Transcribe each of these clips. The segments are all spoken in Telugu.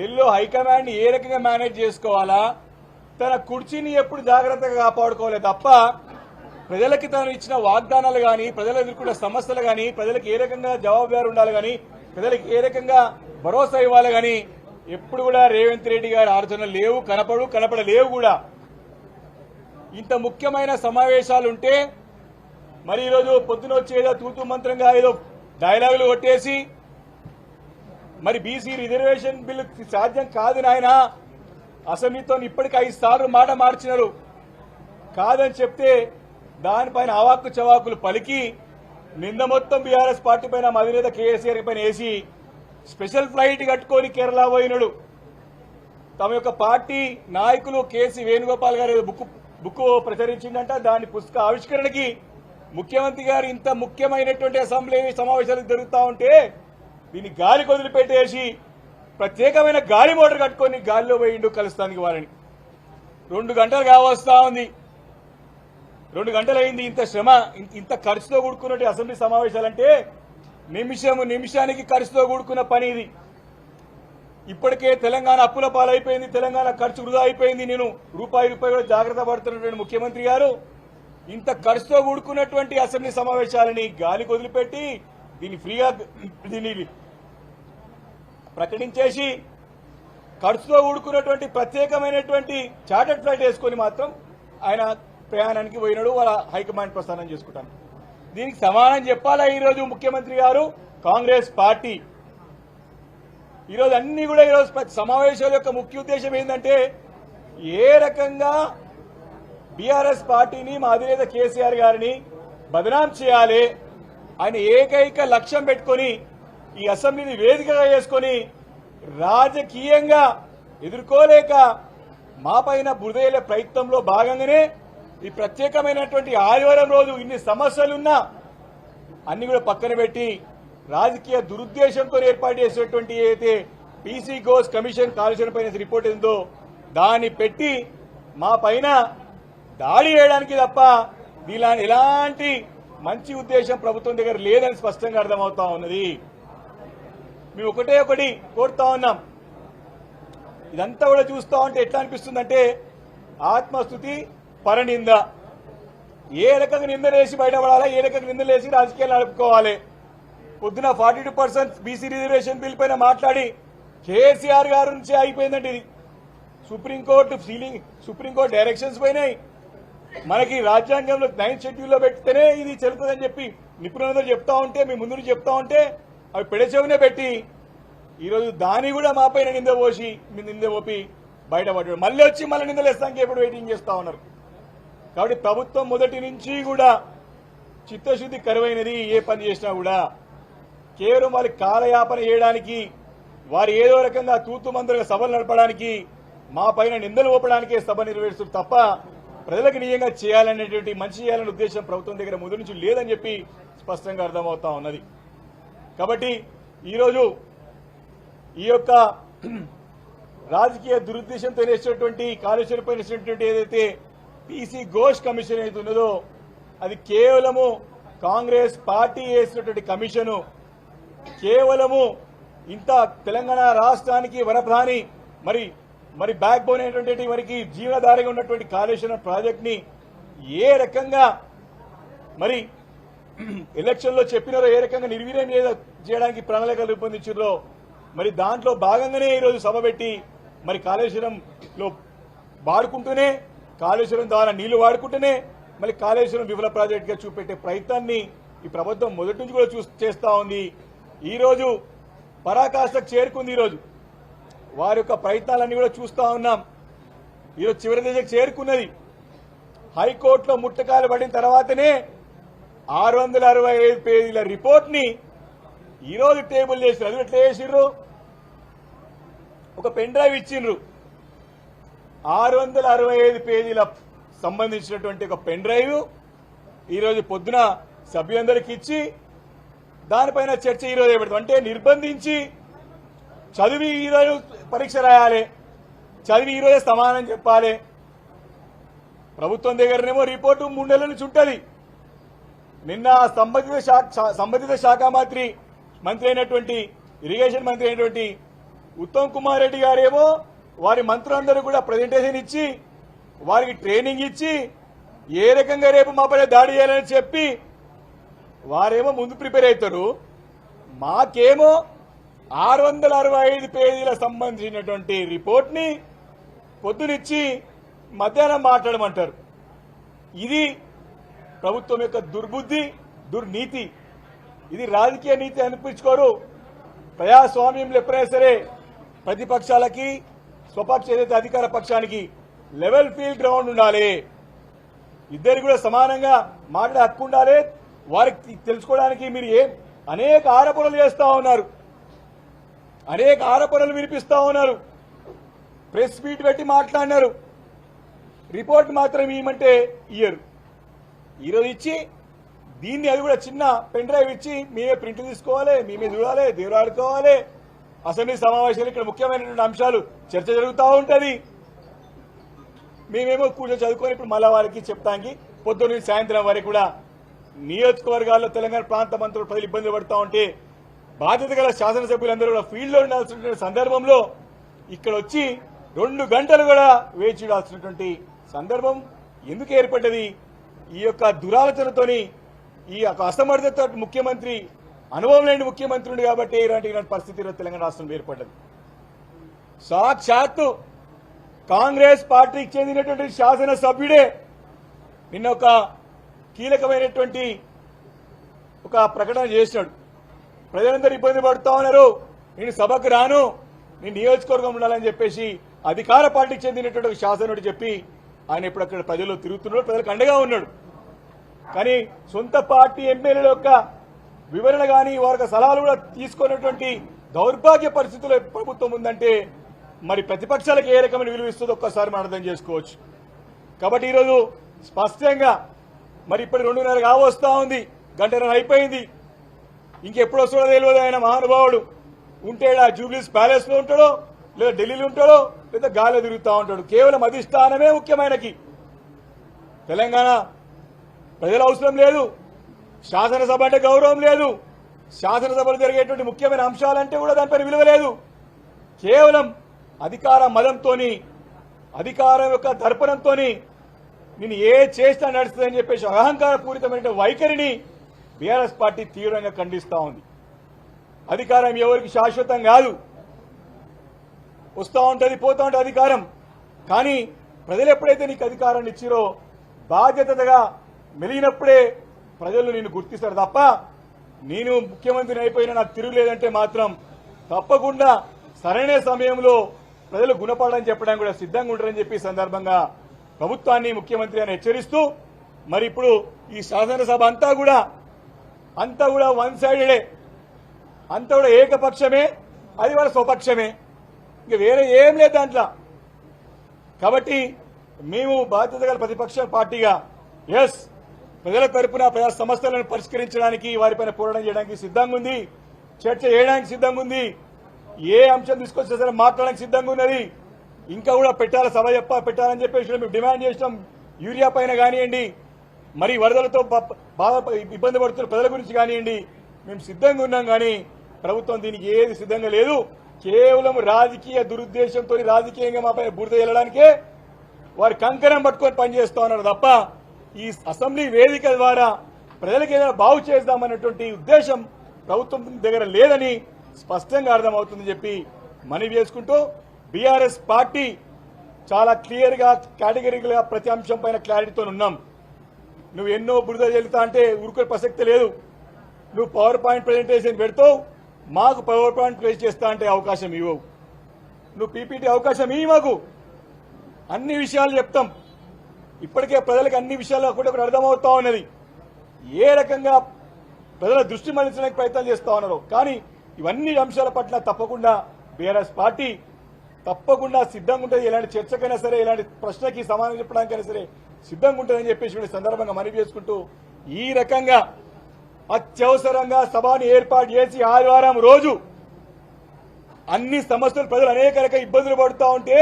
ఢిల్లీలో హైకమాండ్ ఏ రకంగా మేనేజ్ చేసుకోవాలా, తన కుర్చీని ఎప్పుడు జాగ్రత్తగా కాపాడుకోవాలి తప్ప ప్రజలకి తను ఇచ్చిన వాగ్దానాలు కానీ, ప్రజలు ఎదుర్కొన్న సమస్యలు కానీ, ప్రజలకు ఏ రకంగా జవాబుదారు ఉండాలి కానీ, ప్రజలకు ఏ రకంగా భరోసా ఇవ్వాలి కానీ ఎప్పుడు కూడా రేవంత్ రెడ్డి గారి ఆలోచనలు లేవు, కనపడలేవు కూడా. ఇంత ముఖ్యమైన సమావేశాలు ఉంటే మరి ఈరోజు పొద్దున వచ్చి ఏదో తూతూ మంత్రంగా ఏదో డైలాగులు కొట్టేసి మరి బీసీ రిజర్వేషన్ బిల్లు సాధ్యం కాదు నాయన, అసెంబ్లీతో ఇప్పటికి 5 సార్లు మాట మార్చినారు కాదని చెప్తే దానిపైన అవాక్కు చవాకులు పలికి నింద మొత్తం బీఆర్ఎస్ పార్టీ పైన అధినేత కేసీఆర్ పైన వేసి స్పెషల్ ఫ్లైట్ కట్టుకొని కేరళ పోయినాడు. తమ యొక్క పార్టీ నాయకులు కేసీ వేణుగోపాల్ గారు బుక్ ప్రచురించిందంట. దాని పుస్తక ఆవిష్కరణకి ముఖ్యమంత్రి గారు ఇంత ముఖ్యమైనటువంటి అసెంబ్లీ సమావేశాలు జరుగుతూ ఉంటే దీన్ని గాలి వదిలిపెట్టేసి ప్రత్యేకమైన గాలి మోటార్ కట్టుకొని గాలిలో పోయిండు కలుస్తానికి వారిని. 2 గంటలు కావస్తా ఉంది, 2 గంటలైంది. ఇంత శ్రమ, ఇంత ఖర్చుతో కూడుకున్నట్టు అసెంబ్లీ సమావేశాలంటే నిమిషానికి ఖర్చుతో కూడుకున్న పని ఇది. ఇప్పటికే తెలంగాణ అప్పుల పాలైపోయింది, తెలంగాణ ఖర్చు వృధా అయిపోయింది. నేను రూపాయి కూడా జాగ్రత్త పడుతున్నటువంటి ముఖ్యమంత్రి గారు ఇంత ఖర్చుతో కూడుకున్నటువంటి అసెంబ్లీ సమావేశాలని గాలికి వదిలిపెట్టి దీన్ని ప్రకటించేసి ఖర్చుతో కూడుకున్నటువంటి ప్రత్యేకమైనటువంటి చార్టర్డ్ ఫ్లైట్ వేసుకొని మాత్రం ఆయన ప్రయాణానికి పోయినాడు. వాళ్ళ హైకమాండ్ ప్రస్థానం చేసుకుంటాను. దీనికి సమాధానం చెప్పాలా ఈరోజు ముఖ్యమంత్రి గారు, కాంగ్రెస్ పార్టీ. ఈరోజు అన్ని కూడా ఈరోజు సమావేశాల యొక్క ముఖ్య ఉద్దేశం ఏంటంటే ఏ రకంగా బీఆర్ఎస్ పార్టీని, మా అధినేత కేసీఆర్ గారిని బదనాం చేయాలి ఆయన ఏకైక లక్ష్యం పెట్టుకొని ఈ అసెంబ్లీని వేదికగా చేసుకొని రాజకీయంగా ఎదుర్కోలేక మా పైన బురదేలే ప్రయత్నంలో భాగంగానే ఈ ప్రత్యేకమైనటువంటి ఆదివారం రోజు ఇన్ని సమస్యలున్నా అన్ని కూడా పక్కన పెట్టి రాజకీయ దురుద్దేశంతో ఏర్పాటు చేసినటువంటి ఏదైతే పీసీ ఘోష్ కమిషన్ కాలుష్యం పైన రిపోర్ట్ ఉందో దాన్ని పెట్టి మా పైన దాడి చేయడానికి తప్ప దీని ఎలాంటి మంచి ఉద్దేశం ప్రభుత్వం దగ్గర లేదని స్పష్టంగా అర్థమవుతా ఉన్నది. మేము ఒకటి కోరుతా ఉన్నాం. ఇదంతా కూడా చూస్తా ఉంటే ఎట్లా అనిపిస్తుందంటే ఆత్మస్తుతి, పరనింద. ఏ రకంగా నిందలేసి బయటపడాలా, ఏ రకంగా నిందలేసి రాజకీయాలు నడుపుకోవాలి. పొద్దున 42% బీసీ రిజర్వేషన్ బిల్ పైన మాట్లాడి కేసీఆర్ గారి నుంచి అయిపోయిందంటే ఇది. సుప్రీంకోర్టు డైరెక్షన్స్ పోయినాయి. మనకి రాజ్యాంగంలో 9th షెడ్యూల్లో పెడితేనే ఇది చెల్లుతుందని చెప్పి నిపుణులందరూ చెప్తా ఉంటే, మీ ముందు చెప్తా ఉంటే అవి పెడచెవినే పెట్టి ఈరోజు దాన్ని కూడా మా పైన నింద మోపి బయటపడ్డాడు. మళ్ళీ వచ్చి మళ్ళీ నిందలేస్తానికి ఎప్పుడు వెయిటింగ్ చేస్తా ఉన్నారు. కాబట్టి ప్రభుత్వం మొదటి నుంచి కూడా చిత్తశుద్ధి కరువైనది. ఏ పని చేసినా కూడా కేవలం వారి కాలయాపన చేయడానికి, వారు ఏదో రకంగా తూతుమందరుగా సభలు నడపడానికి, మా పైన నిందలు మోపడానికే సభ నిర్వహిస్తారు తప్ప ప్రజలకు నిజంగా చేయాలనేటువంటి మంచి చేయాలనే ఉద్దేశం ప్రభుత్వం దగ్గర ముందు నుంచి లేదని చెప్పి స్పష్టంగా అర్థమవుతా ఉన్నది. కాబట్టి ఈరోజు ఈ యొక్క రాజకీయ దురుద్దేశంతో వేసినటువంటి కాళేశ్వరంపై వేసినటువంటి ఏదైతే పీసీ ఘోష్ కమిషన్ ఏదైతే ఉన్నదో అది కేవలము కాంగ్రెస్ పార్టీ వేసినటువంటి కమిషను. కేవలము ఇంత తెలంగాణ రాష్ట్రానికి వరప్రధాని మరి బ్యాక్ బోన్ అయినటువంటి మనకి జీవనాధారంగా ఉన్నటువంటి కాళేశ్వరం ప్రాజెక్ట్ ని ఏ రకంగా మరి ఎలక్షన్ లో చెప్పినారో, ఏ రకంగా నిర్వీర్యం చేయడానికి ప్రణాళికలు రూపొందించారో మరి దాంట్లో భాగంగానే ఈరోజు సభ పెట్టి మరి కాళేశ్వరంలో వాడుకుంటూనే, కాళేశ్వరం ద్వారా నీళ్లు వాడుకుంటూనే మళ్ళీ కాళేశ్వరం విఫల ప్రాజెక్ట్ గా చూపెట్టే ప్రయత్నాన్ని ఈ ప్రభుత్వం మొదటి నుంచి కూడా చేస్తా ఉంది. ఈ రోజు పరాకాష్ఠకు చేరుకుంది. ఈరోజు వారి యొక్క ప్రయత్నాలన్నీ కూడా చూస్తా ఉన్నాం. ఈరోజు చివరి దశకు చేరుకున్నది. హైకోర్టులో ముట్టకాలు పడిన తర్వాతనే 665 పేజీల రిపోర్ట్ ని ఈరోజు టేబుల్ చేసిరు. అది ఎట్లా చేసిర్రు? ఒక పెన్ డ్రైవ్ ఇచ్చిండ్రు. 665 పేజీల సంబంధించినటువంటి ఒక పెన్ డ్రైవ్ ఈరోజు పొద్దున సభ్యులందరికీ ఇచ్చి దానిపైన చర్చ ఈరోజు పెడతాం. అంటే నిర్బంధించి చదివి ఈరోజు పరీక్ష రాయాలి, చదివి ఈరోజే సమాధానం చెప్పాలి. ప్రభుత్వం దగ్గరనేమో రిపోర్టు 3 నెలల నుంచి ఉంటుంది. నిన్న సంబంధిత శాఖ మంత్రి అయినటువంటి ఇరిగేషన్ మంత్రి అయినటువంటి ఉత్తమ్ కుమార్ రెడ్డి గారేమో వారి మంత్రులందరూ కూడా ప్రజెంటేషన్ ఇచ్చి వారికి ట్రైనింగ్ ఇచ్చి ఏ రకంగా రేపు మాపై దాడి చేయాలని చెప్పి వారేమో ముందు ప్రిపేర్ అవుతారు. మాకేమో 665 పేజీల సంబంధించినటువంటి రిపోర్ట్ని పొద్దునిచ్చి మధ్యాహ్నం మాట్లాడమంటారు. ఇది ప్రభుత్వం యొక్క దుర్బుద్ధి, దుర్నీతి. ఇది రాజకీయ నీతి అనిపించుకోరు. ప్రజాస్వామ్యంలో ఎప్పుడైనా సరే ప్రతిపక్షాలకి స్వపక్ష ఏదైతే అధికార పక్షానికి లెవెల్ ఫీల్డ్ గ్రౌండ్ ఉండాలి. ఇద్దరికి కూడా సమానంగా మాట్లాడే హక్కు ఉండాలి. వారికి తెలుసుకోవడానికి మీరు అనేక ఆరోపణలు చేస్తా ఉన్నారు, అనేక ఆరోపణలు వినిపిస్తా ఉన్నారు. ప్రెస్ మీట్ పెట్టి మాట్లాడినారు, రిపోర్ట్ మాత్రం ఇవ్వమంటే ఇయ్యరు. ఈరోజు ఇచ్చి దీన్ని అది కూడా చిన్న పెన్ డ్రైవ్ ఇచ్చి మేమే ప్రింట్ తీసుకోవాలి, మేమే చూడాలి, దేవులాడుకోవాలి. అసెంబ్లీ సమావేశాలు ఇక్కడ ముఖ్యమైనటువంటి అంశాలు చర్చ జరుగుతూ ఉంటుంది. మేమేమో కూర్చొని చదువుకొని ఇప్పుడు మళ్ళా వారికి చెప్తానికి పొద్దున్న నుంచి సాయంత్రం వరకు కూడా నియోజకవర్గాల్లో తెలంగాణ ప్రాంత మంత్రులు ప్రజలు ఇబ్బందులు పడుతూ ఉంటే బాధ్యత గల శాసనసభ్యులందరూ కూడా ఫీల్డ్లో ఉండాల్సిన సందర్భంలో ఇక్కడ వచ్చి 2 గంటలు కూడా వేచి చూడాల్సినటువంటి సందర్భం ఎందుకు ఏర్పడ్డది? ఈ యొక్క దురాలోచనతోని, ఈ యొక్క అసమర్థత ముఖ్యమంత్రి, అనుభవం లేని ముఖ్యమంత్రి ఉండి కాబట్టి ఇలాంటి పరిస్థితిలో తెలంగాణ రాష్ట్రం ఏర్పడ్డది. సాక్షాత్తు కాంగ్రెస్ పార్టీకి చెందినటువంటి శాసనసభ్యుడే నిన్న ఒక కీలకమైనటువంటి ఒక ప్రకటన చేశాడు. ప్రజలందరూ ఇబ్బంది పడుతూ ఉన్నారు, నేను సభకు రాను, నేను నియోజకవర్గం ఉండాలని చెప్పేసి అధికార పార్టీకి చెందినటువంటి ఒక శాసనుడు చెప్పి ఆయన ఇప్పుడు అక్కడ ప్రజల్లో తిరుగుతున్నాడు, ప్రజలకు అండగా ఉన్నాడు. కానీ సొంత పార్టీ ఎమ్మెల్యేల యొక్క వివరణ కానీ వారికి సలహాలు కూడా తీసుకున్నటువంటి దౌర్భాగ్య పరిస్థితుల్లో ప్రభుత్వం ఉందంటే మరి ప్రతిపక్షాలకు ఏ రకమైన విలువ ఇస్తుందో ఒక్కసారి మనం అర్థం చేసుకోవచ్చు. కాబట్టి ఈరోజు స్పష్టంగా మరి ఇప్పుడు 2:30 కావస్తా ఉంది, గంటన్నర అయిపోయింది. ఇంకెప్పుడు వస్తాడో తెలియదు. ఆయన మహానుభావుడు ఉంటే జూబ్లీస్ ప్యాలెస్ లో ఉంటాడో, లేదా ఢిల్లీలో ఉంటాడో, లేదా గాలిలో తిరుగుతూ ఉంటాడు. కేవలం అధిష్టానమే ముఖ్యమైనకి. తెలంగాణ ప్రజల అవసరం లేదు, శాసనసభ అంటే గౌరవం లేదు, శాసనసభలో జరిగేటువంటి ముఖ్యమైన అంశాలంటే కూడా దానిపైన విలువ లేదు. కేవలం అధికార మదంతో, అధికారం యొక్క దర్పణంతో నేను ఏ చేసినా నడుస్తుందని చెప్పేసి అహంకార పూరితమైన వైఖరిని బీఆర్ఎస్ పార్టీ తీవ్రంగా ఖండిస్తూ ఉంది. అధికారం ఎవరికి శాశ్వతం కాదు, వస్తూ ఉంటుంది, పోతూ ఉంటుంది అధికారం. కానీ ప్రజలు ఎప్పుడైతే నీకు అధికారాన్ని ఇచ్చిరో బాధ్యతగా మెలిగినప్పుడే ప్రజలు నిన్ను గుర్తిస్తారు తప్ప నేను ముఖ్యమంత్రిని అయిపోయినా నాకు తిరుగులేదంటే మాత్రం తప్పకుండా సరైన సమయంలో ప్రజలు గుణపడని చెప్పడానికి కూడా సిద్ధంగా ఉంటారని చెప్పి సందర్భంగా ప్రభుత్వాన్ని, ముఖ్యమంత్రి అని హెచ్చరిస్తూ మరి ఇప్పుడు ఈ శాసనసభ అంతా కూడా వన్ సైడెడే, అంతా కూడా ఏకపక్షమే, అది వాళ్ళ స్వపక్షమే, ఇంకా వేరే ఏం లేదు దాంట్లో. కాబట్టి మేము బాధ్యత గల ప్రతిపక్ష పార్టీగా ప్రజల తరపున ప్రజా సమస్యలను పరిష్కరించడానికి, వారిపైన పోరాటం చేయడానికి సిద్ధంగా ఉంది, చర్చ చేయడానికి సిద్ధంగా ఉంది, ఏ అంశం తీసుకొచ్చినా సరే మాట్లాడడానికి సిద్ధంగా ఉన్నది. ఇంకా కూడా పెట్టాలి, సభ పెట్టాలని చెప్పేసి మేము డిమాండ్ చేసినాం. యూరియా పైన కానివ్వండి, మరి వరదలతో బాధ ఇబ్బంది పడుతున్న ప్రజల గురించి కానివ్వండి, మేము సిద్ధంగా ఉన్నాం. కానీ ప్రభుత్వం దీనికి ఏది సిద్ధంగా లేదు. కేవలం రాజకీయ దురుద్దేశంతో, రాజకీయంగా మా పైన బురద వెళ్ళడానికే వారి కంకణం పట్టుకొని పనిచేస్తా ఉన్నారు తప్ప ఈ అసెంబ్లీ వేదిక ద్వారా ప్రజలకు ఏదైనా బాగు చేద్దామన్నటువంటి ఉద్దేశం ప్రభుత్వం దగ్గర లేదని స్పష్టంగా అర్థమవుతుందని చెప్పి మనవి చేసుకుంటూ బీఆర్ఎస్ పార్టీ చాలా క్లియర్ గా, కేటగిరీగా ప్రతి అంశం పైన క్లారిటీతో ఉన్నాం. నువ్వు ఎన్నో బురద చెల్లుతా అంటే ఊరుకునే ప్రసక్తి లేదు. నువ్వు పవర్ పాయింట్ ప్రెజెంటేషన్ పెడతావు, మాకు పవర్ పాయింట్ ప్లేస్ చేస్తా అంటే అవకాశం ఇవ్వవు. నువ్వు పీపీటీ అవకాశం ఇవ్వు, మాకు అన్ని విషయాలు చెప్తాం. ఇప్పటికే ప్రజలకు అన్ని విషయాలు కూడా అర్థమవుతా ఉన్నది, ఏ రకంగా ప్రజల దృష్టి మళ్లించడానికి ప్రయత్నం చేస్తా ఉన్నారు. కానీ ఇవన్నీ అంశాల పట్ల తప్పకుండా బీఆర్ఎస్ పార్టీ తప్పకుండా సిద్ధంగా ఉంటుంది. ఎలాంటి చర్చకైనా సరే, ఎలాంటి ప్రశ్నకి సమాధానం చెప్పడానికైనా సరే సిద్ధంగా ఉంటుందని చెప్పేసి సందర్భంగా మనవి చేసుకుంటూ ఈ రకంగా అత్యవసరంగా సభను ఏర్పాటు చేసి ఆదివారం రోజు అన్ని సమస్యలు ప్రజలు అనేక రకాల ఇబ్బందులు పడుతూ ఉంటే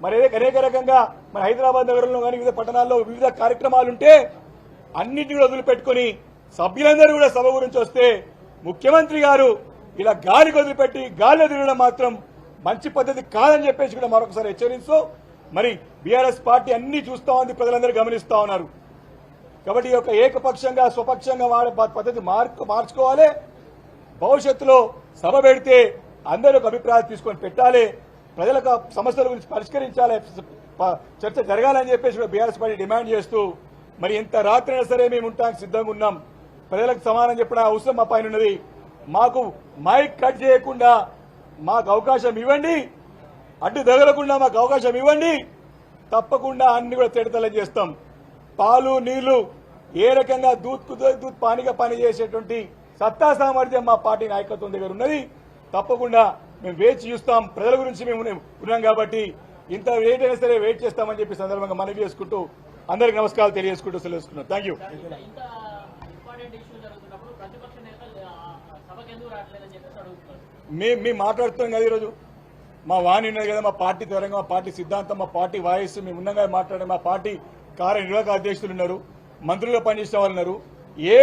మరి అనేక రకంగా మన హైదరాబాద్ నగరంలో కానీ వివిధ పట్టణాల్లో వివిధ కార్యక్రమాలుంటే అన్నింటినీ కూడా వదిలిపెట్టుకుని సభ్యులందరూ కూడా సభ గురించి వస్తే ముఖ్యమంత్రి గారు ఇలా గాలికి వదిలిపెట్టి గాలిలో తిరగడం మాత్రం మంచి పద్ధతి కాదని చెప్పేసి కూడా మరొకసారి హెచ్చరిస్తూ మరి బీఆర్ఎస్ పార్టీ అన్ని చూస్తా ఉంది, ప్రజలందరూ గమనిస్తా ఉన్నారు. కాబట్టి ఈ యొక్క ఏకపక్షంగా స్వపక్షంగా వాడే పద్ధతి మార్చుకోవాలి. భవిష్యత్తులో సభ పెడితే అందరూ ఒక అభిప్రాయాలు తీసుకొని పెట్టాలి, ప్రజలకు సమస్యల గురించి పరిష్కరించాలి, చర్చ జరగాలని చెప్పేసి కూడా బీఆర్ఎస్ పార్టీ డిమాండ్ చేస్తూ మరి ఎంత రాత్రి అయినా సరే మేము ఉండడానికి సిద్ధంగా ఉన్నాం. ప్రజలకు సమానం చెప్పడం అవసరం మా పైన ఉన్నది. మాకు మైక్ కట్ చేయకుండా మాకు అవకాశం ఇవ్వండి, అడ్డు తగలకుండా మాకు అవకాశం ఇవ్వండి. తప్పకుండా అన్ని కూడా తేటతెల్లం చేస్తాం. పాలు నీళ్లు ఏ రకంగా దూత్ పానిగా పనిచేసేటువంటి సత్తా సామర్థ్యం మా పార్టీ నాయకత్వం దగ్గర ఉన్నది. తప్పకుండా మేము వేచి చూస్తాం. ప్రజల గురించి మేము ఉన్నాం కాబట్టి ఇంత లేట్ అయినా సరే వెయిట్ చేస్తామని చెప్పి సందర్భంగా మనవి చేసుకుంటూ అందరికి నమస్కారాలు తెలియజేసుకుంటూ సెలవుస్తున్నాం. Thank you. మేము మాట్లాడుతున్నాం కదా ఈరోజు. మా వాణి ఉన్నది కదా, మా పార్టీ తరంగా, మా పార్టీ సిద్ధాంతం, మా పార్టీ వాయిస్ మేము ఉన్నగా మాట్లాడే మా పార్టీ కార్యనిర్వాహక అధ్యక్షులు ఉన్నారు, మంత్రులుగా పనిచేసే వాళ్ళు ఉన్నారు. ఏ